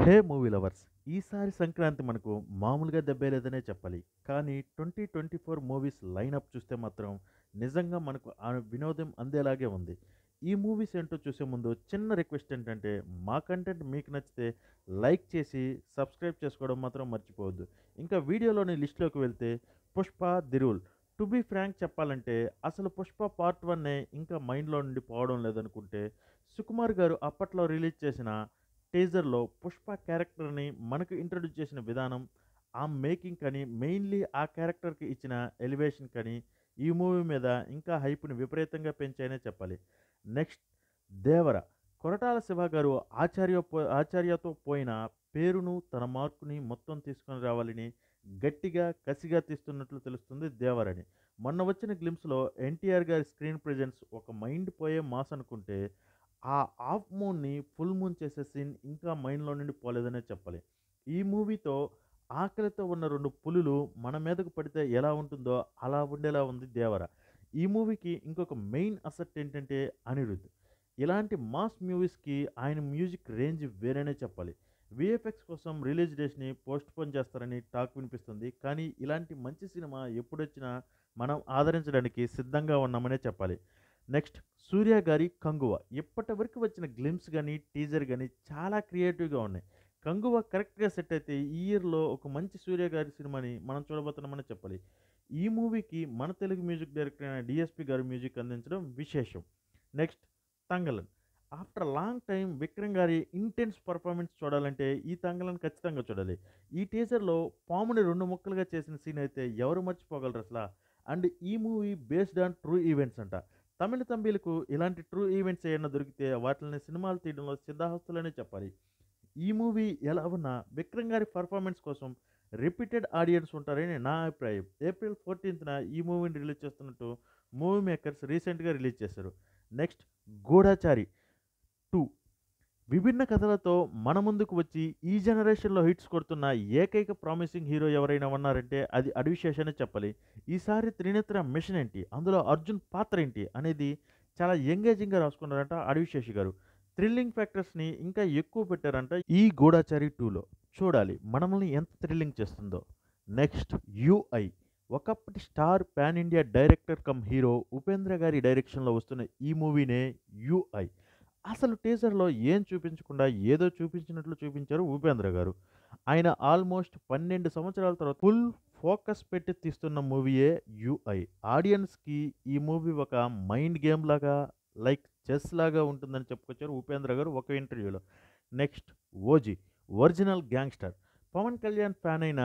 హే movie lovers, ఈసారి సంక్రాంతి మనకు మామూలుగా దెబ్బేలేదనే చెప్పాలి. కానీ 2024 మూవీస్ లైనప్ చూస్తే మాత్రం నిజంగా మనకు ఆ వినోదం అందేలాగే ఉంది. ఈ మూవీస్ ఏంటో చూసే ముందు చిన్న రిక్వెస్ట్ ఏంటంటే, మా కంటెంట్ మీకు నచ్చితే లైక్ చేసి సబ్స్క్రైబ్ చేసుకోవడం మాత్రం మర్చిపోవద్దు. ఇంకా వీడియోలోని లిస్ట్లోకి వెళ్తే Pushpa the rule. To be frank చెప్పాలంటే అసలు పుష్ప పార్ట్ 1 ఇంకా మైండ్లో నుండి పోవడం లేదనుకుంటే, సుకుమార్ గారు అప్పట్లో రిలీజ్ చేసిన టీజర్‌లో 'పుష్ప' క్యారెక్టర్‌ని మనకు ఇంట్రొడ్యూస్ చేసిన విధానం, ఆ మేకింగ్ కానీ, మెయిన్‌లీ ఆ క్యారెక్టర్‌కి ఇచ్చిన ఎలివేషన్ కానీ, ఈ మూవీ మీద ఇంకా హైప్‌ని విపరీతంగా పెంచాయనే చెప్పాలి. నెక్స్ట్ 'దేవర'. కొరటాల శివ గారు ఆచార్యతో పోయిన పేరును, తన మార్కుని మొత్తం తీసుకొని రావాలని గట్టిగా, కసిగా తీస్తున్నట్లు తెలుస్తుంది 'దేవర్' అని. మొన్న వచ్చిన గ్లింప్స్‌లో ఎన్టీఆర్ గారి స్క్రీన్ ప్రెజెన్స్ ఒక మైండ్ పోయే మాస్ అనుకుంటే, ఆ హాఫ్ మూన్‌ని ఫుల్ మూన్ చేసే సీన్ ఇంకా మైండ్‌లో నుండి పోలేదనే చెప్పాలి. ఈ మూవీతో ఆకలితో ఉన్న 2 పులులు మన మీదకు పడితే ఎలా ఉంటుందో అలా ఉండేలా ఉంది 'దేవర'. ఈ మూవీకి ఇంకొక మెయిన్ అసెట్ ఏంటంటే అనిరుద్. ఇలాంటి మాస్ మూవీస్‌కి ఆయన మ్యూజిక్ రేంజ్ వేరేనే చెప్పాలి. వీఎఫ్ఎక్స్ కోసం రిలీజ్ డేట్స్‌ని పోస్ట్‌పోన్ చేస్తారని టాక్ వినిపిస్తుంది. కానీ ఇలాంటి మంచి సినిమా ఎప్పుడొచ్చినా మనం ఆదరించడానికి సిద్ధంగా ఉన్నామనే చెప్పాలి. నెక్స్ట్ 'సూర్య' గారి 'కంగువ'. ఇప్పటివరకు వచ్చిన గ్లింప్స్ గాని, టీజర్ గాని చాలా క్రియేటివ్‌గా ఉన్నాయి. 'కంగువ' కరెక్ట్‌గా సెట్ అయితే ఈ ఇయర్‌లో ఒక మంచి 'సూర్య' గారి సినిమాని మనం చూడబోతున్నామనే చెప్పాలి. ఈ మూవీకి మన తెలుగు మ్యూజిక్ డైరెక్టర్ అయిన డీఎస్‌పీ గారు మ్యూజిక్ అందించడం విశేషం. Next 'Thangalaan'. After long time Vikram గారి ఇంటెన్స్ పర్ఫార్మెన్స్ చూడాలంటే ఈ 'తంగలన్' ఖచ్చితంగా చూడాలి. ఈ టీజర్‌లో పాముని 2 ముక్కలుగా చేసిన సీన్ అయితే ఎవరు మర్చిపోగలరు అసల? అండ్ ఈ movie based on true events అంట. తమిళ తంబిలకు ఇలాంటి ట్రూ ఈవెంట్స్ ఏమన్నా దొరికితే వాటిని సినిమాలు తీయడంలో సిద్ధహస్తులనే చెప్పాలి. ఈ మూవీ ఎలా ఉన్నా విక్రమ్ గారి పర్ఫార్మెన్స్ కోసం రిపీటెడ్ ఆడియన్స్ ఉంటారని నా అభిప్రాయం. ఏప్రిల్ 14న ఈ మూవీని రిలీజ్ చేస్తున్నట్టు మూవీ మేకర్స్ రీసెంట్గా రిలీజ్ చేశారు. నెక్స్ట్ 'గూఢచారి 2'. విభిన్న కథలతో మన ముందుకు వచ్చి ఈ జనరేషన్లో హిట్స్ కొడుతున్న ఏకైక ప్రామిసింగ్ హీరో ఎవరైనా ఉన్నారంటే అది అడివిశేష్ అనే చెప్పాలి. ఈసారి త్రినేత్ర మిషన్ ఏంటి, అందులో అర్జున్ పాత్ర ఏంటి అనేది చాలా ఎంగేజింగ్గా రాసుకున్నారంట అడివిశేష్ గారు. థ్రిల్లింగ్ ఫ్యాక్టర్స్ని ఇంకా ఎక్కువ పెట్టారంట ఈ 'గూఢచారి 2'లో. చూడాలి మనల్ని ఎంత థ్రిల్లింగ్ చేస్తుందో. Next 'UI'. ఒకప్పటి star pan India director cum hero Upendra గారి డైరెక్షన్లో వస్తున్న ఈ మూవీనే 'యుఐ'. అసలు టీజర్‌లో ఏం చూపించకుండా ఏదో చూపించినట్లు చూపించారు ఉపేంద్ర గారు. ఆయన ఆల్మోస్ట్ 12 సంవత్సరాల తర్వాత ఫుల్ ఫోకస్ పెట్టి తీస్తున్న మూవీయే 'యుఐ'. ఆడియన్స్‌కి ఈ మూవీ ఒక మైండ్ గేమ్ లాగా, లైక్ చెస్ లాగా ఉంటుందని చెప్పుకొచ్చారు ఉపేంద్ర గారు ఒక ఇంటర్వ్యూలో. Next 'OG' original gangster. Pawan Kalyan fan అయిన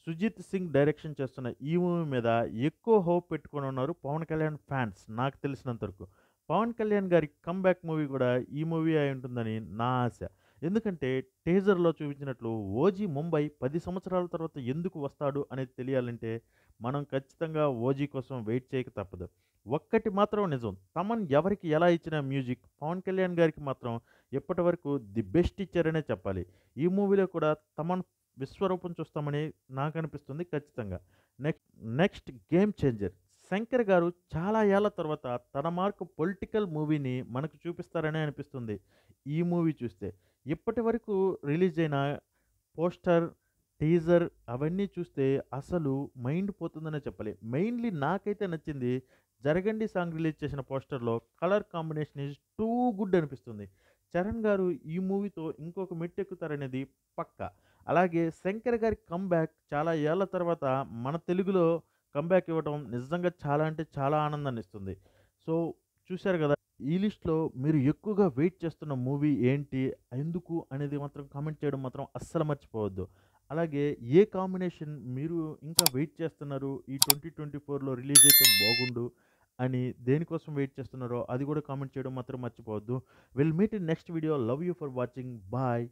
సుజిత్ సింగ్ డైరెక్షన్ చేస్తున్న ఈ మూవీ మీద ఎక్కువ హోప్ పెట్టుకొని ఉన్నారు పవన్ కళ్యాణ్ ఫ్యాన్స్ నాకు తెలిసినంత వరకు. పవన్ కళ్యాణ్ గారి కమ్‌బ్యాక్ మూవీ కూడా ఈ మూవీ అయి ఉంటుందని నా ఆశ. ఎందుకంటే టీజర్‌లో చూపించినట్లు 'ఓజీ ముంబై' 10 సంవత్సరాల తర్వాత ఎందుకు వస్తాడు అనేది తెలియాలంటే మనం ఖచ్చితంగా 'ఓజీ' కోసం వెయిట్ చేయక తప్పదు. ఒక్కటి మాత్రం నిజం, తమన్ ఎవరికి ఎలా ఇచ్చిన మ్యూజిక్ పవన్ కళ్యాణ్ గారికి మాత్రం ఇప్పటివరకు ది బెస్ట్ ఇచ్చారనే చెప్పాలి. ఈ మూవీలో కూడా తమన్ విశ్వరూపం చూస్తామని నాకు అనిపిస్తుంది ఖచ్చితంగా. Next next 'game changer'. Shankar గారు చాలా ఏళ్ల తర్వాత తన మార్క్ పొలిటికల్ మూవీని మనకు చూపిస్తారనే అనిపిస్తుంది ఈ మూవీ చూస్తే. ఇప్పటి వరకు రిలీజ్ అయిన పోస్టర్, టీజర్ అవన్నీ చూస్తే అసలు మైండ్ పోతుందనే చెప్పాలి. మెయిన్‌లీ నాకైతే నచ్చింది 'జరగండి' సాంగ్ రిలీజ్ చేసిన పోస్టర్‌లో colour combination is too good అనిపిస్తుంది. చరణ్ గారు ఈ మూవీతో ఇంకొక మెట్టెక్కుతారనేది పక్కా. అలాగే శంకర్ గారి కమ్‌బ్యాక్ చాలా ఏళ్ల తర్వాత మన తెలుగులో కమ్‌బ్యాక్ ఇవ్వడం నిజంగా చాలా అంటే చాలా ఆనందాన్ని ఇస్తుంది. సో, చూశారు గదా! ఈ లిస్ట్‌లో మీరు ఎక్కువగా వెయిట్ చేస్తున్న మూవీ ఏంటి? ఎందుకు? అనేది మాత్రం కామెంట్ చేయడం మాత్రం అస్సలు మర్చిపోవద్దు. అలాగే ఏ కాంబినేషన్ మీరు ఇంకా వెయిట్ చేస్తున్నారు? ఈ 2024లో రిలీజ్ అయితే బాగుండు అని దేనికోసం వెయిట్ చేస్తున్నారో అది కూడా కామెంట్ చేయడం మాత్రం మర్చిపోవద్దు. Will meet in next video. Love you for watching. Bye.